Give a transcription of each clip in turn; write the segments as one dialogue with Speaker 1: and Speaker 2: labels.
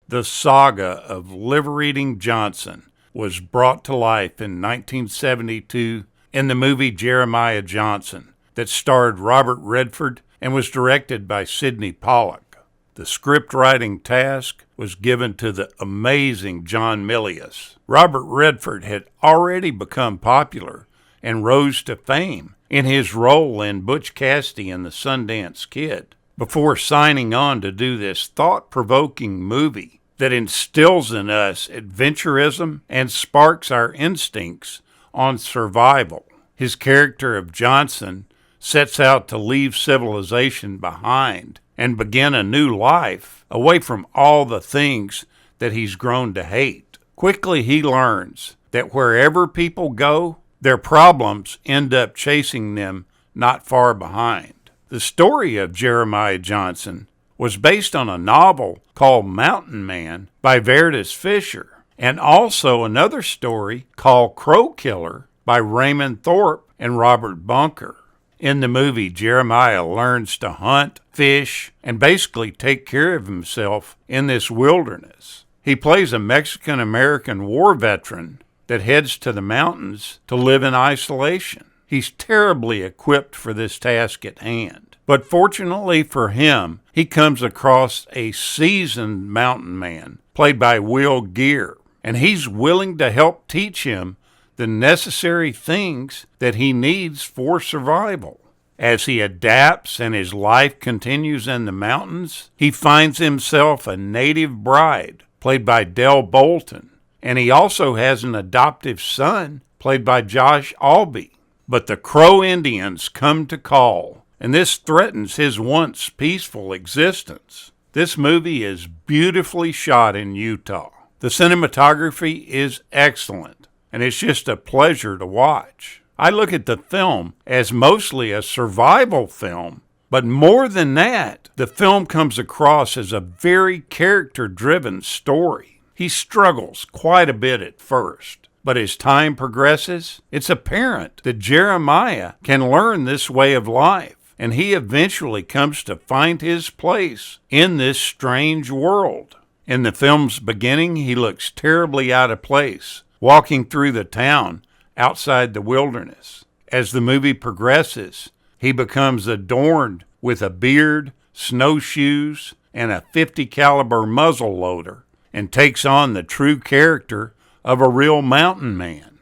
Speaker 1: The saga of liver-eating Johnson was brought to life in 1972 in the movie Jeremiah Johnson that starred Robert Redford and was directed by Sidney Pollack. The script writing task was given to the amazing John Milius. Robert Redford had already become popular and rose to fame in his role in Butch Cassidy and the Sundance Kid before signing on to do this thought-provoking movie that instills in us adventurism and sparks our instincts on survival. His character of Johnson sets out to leave civilization behind and begin a new life away from all the things that he's grown to hate. Quickly he learns that wherever people go, their problems end up chasing them not far behind. The story of Jeremiah Johnson was based on a novel called Mountain Man by Verdus Fisher, and also another story called Crow Killer by Raymond Thorpe and Robert Bunker. In the movie, Jeremiah learns to hunt, fish, and basically take care of himself in this wilderness. He plays a Mexican-American war veteran that heads to the mountains to live in isolation. He's terribly equipped for this task at hand. But fortunately for him, he comes across a seasoned mountain man, played by Will Geer, and he's willing to help teach him the necessary things that he needs for survival. As he adapts and his life continues in the mountains, he finds himself a native bride, played by Del Bolton, and he also has an adoptive son, played by Josh Albee. But the Crow Indians come to call, and this threatens his once peaceful existence. This movie is beautifully shot in Utah. The cinematography is excellent, and it's just a pleasure to watch. I look at the film as mostly a survival film, but more than that, the film comes across as a very character-driven story. He struggles quite a bit at first, but as time progresses, it's apparent that Jeremiah can learn this way of life, and he eventually comes to find his place in this strange world. In the film's beginning, he looks terribly out of place, walking through the town outside the wilderness. As the movie progresses, he becomes adorned with a beard, snowshoes, and a .50 caliber muzzle loader, and takes on the true character of a real mountain man.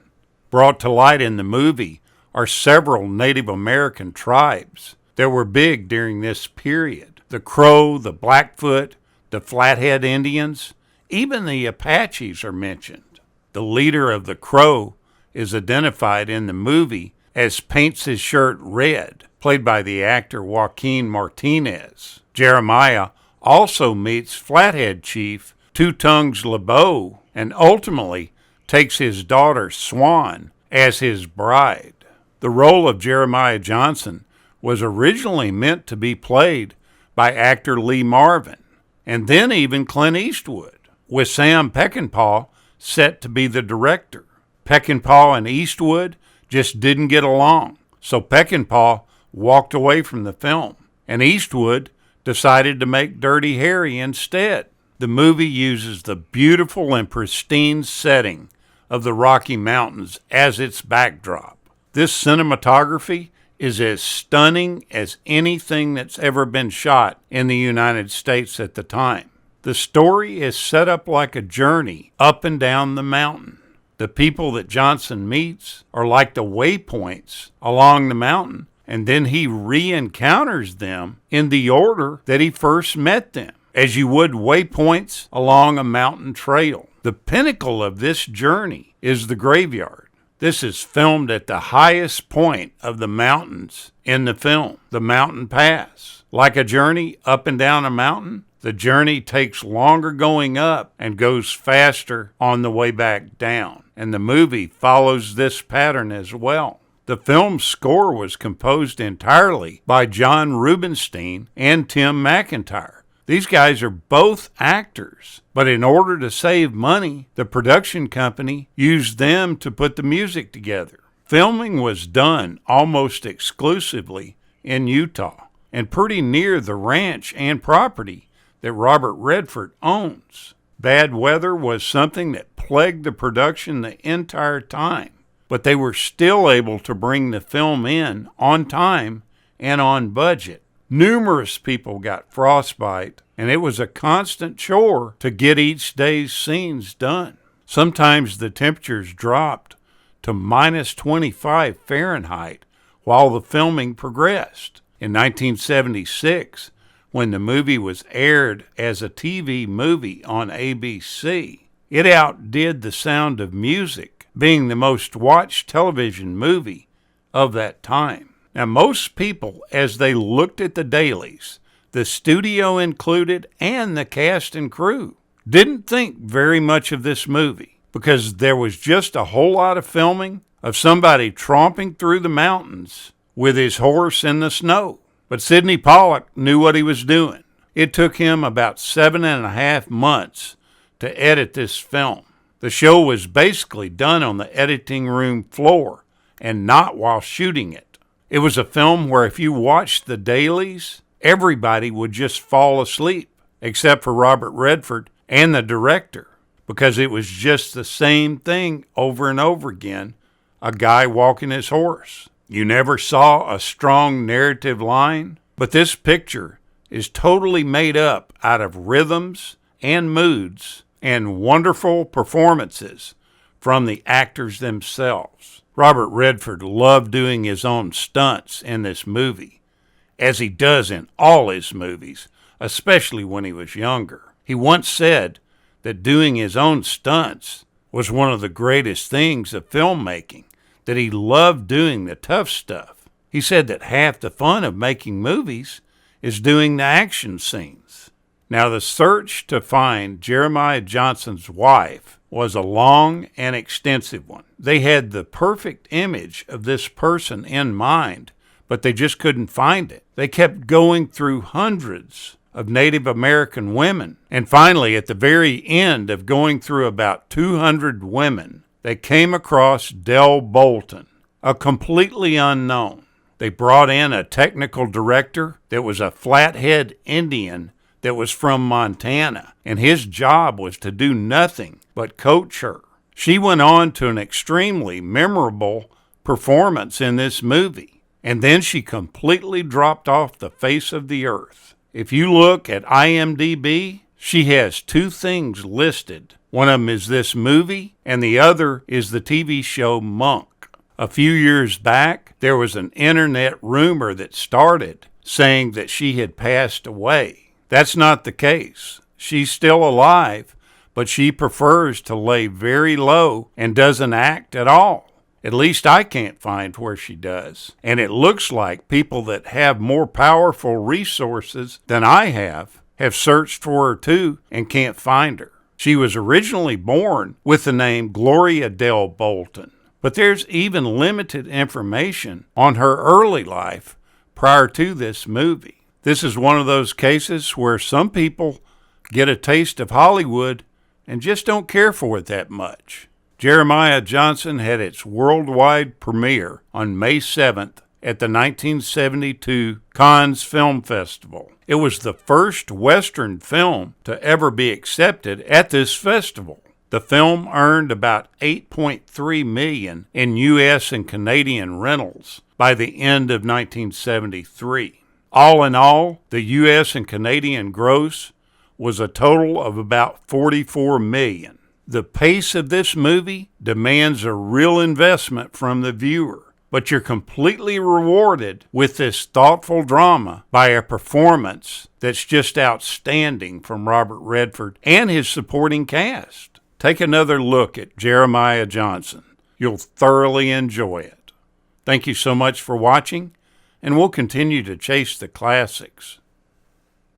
Speaker 1: Brought to light in the movie are several Native American tribes that were big during this period. The Crow, the Blackfoot, the Flathead Indians, even the Apaches are mentioned. The leader of the Crow is identified in the movie as Paints His Shirt Red, played by the actor Joaquin Martinez. Jeremiah also meets Flathead Chief Two Tongues LeBeau and ultimately takes his daughter Swan as his bride. The role of Jeremiah Johnson was originally meant to be played by actor Lee Marvin, and then even Clint Eastwood, with Sam Peckinpah set to be the director. Peckinpah and Eastwood just didn't get along, so Peckinpah walked away from the film, and Eastwood decided to make Dirty Harry instead. The movie uses the beautiful and pristine setting of the Rocky Mountains as its backdrop. This cinematography is as stunning as anything that's ever been shot in the United States at the time. The story is set up like a journey up and down the mountain. The people that Johnson meets are like the waypoints along the mountain, and then he re-encounters them in the order that he first met them, as you would waypoints along a mountain trail. The pinnacle of this journey is the graveyard. This is filmed at the highest point of the mountains in the film, the mountain pass. Like a journey up and down a mountain, the journey takes longer going up and goes faster on the way back down. And the movie follows this pattern as well. The film's score was composed entirely by John Rubinstein and Tim McIntyre. These guys are both actors, but in order to save money, the production company used them to put the music together. Filming was done almost exclusively in Utah and pretty near the ranch and property that Robert Redford owns. Bad weather was something that plagued the production the entire time, but they were still able to bring the film in on time and on budget. Numerous people got frostbite, and it was a constant chore to get each day's scenes done. Sometimes the temperatures dropped to minus 25 Fahrenheit while the filming progressed. In 1976, when the movie was aired as a TV movie on ABC, it outdid The Sound of Music, being the most watched television movie of that time. Now, most people, as they looked at the dailies, the studio included and the cast and crew, didn't think very much of this movie because there was just a whole lot of filming of somebody tromping through the mountains with his horse in the snow. But Sidney Pollack knew what he was doing. It took him about 7.5 months to edit this film. The show was basically done on the editing room floor and not while shooting it. It was a film where if you watched the dailies, everybody would just fall asleep, except for Robert Redford and the director, because it was just the same thing over and over again, a guy walking his horse. You never saw a strong narrative line, but this picture is totally made up out of rhythms and moods and wonderful performances from the actors themselves. Robert Redford loved doing his own stunts in this movie, as he does in all his movies, especially when he was younger. He once said that doing his own stunts was one of the greatest things of filmmaking, that he loved doing the tough stuff. He said that half the fun of making movies is doing the action scenes. Now, the search to find Jeremiah Johnson's wife was a long and extensive one. They had the perfect image of this person in mind, but they just couldn't find it. They kept going through hundreds of Native American women, and finally, at the very end of going through about 200 women, they came across Del Bolton, a completely unknown. They brought in a technical director that was a flathead Indian that was from Montana, and his job was to do nothing but coach her. She went on to an extremely memorable performance in this movie, and then she completely dropped off the face of the earth. If you look at IMDb, she has 2 things listed. One of them is this movie, and the other is the TV show Monk. A few years back, there was an internet rumor that started saying that she had passed away. That's not the case. She's still alive, but she prefers to lay very low and doesn't act at all. At least I can't find where she does. And it looks like people that have more powerful resources than I have searched for her too and can't find her. She was originally born with the name Gloria Del Bolton, but there's even limited information on her early life prior to this movie. This is one of those cases where some people get a taste of Hollywood and just don't care for it that much. Jeremiah Johnson had its worldwide premiere on May 7th at the 1972 Cannes Film Festival. It was the first Western film to ever be accepted at this festival. The film earned about $8.3 million in U.S. and Canadian rentals by the end of 1973. All in all, the U.S. and Canadian gross was a total of about $44 million. The pace of this movie demands a real investment from the viewer, but you're completely rewarded with this thoughtful drama by a performance that's just outstanding from Robert Redford and his supporting cast. Take another look at Jeremiah Johnson. You'll thoroughly enjoy it. Thank you so much for watching, and we'll continue to chase the classics.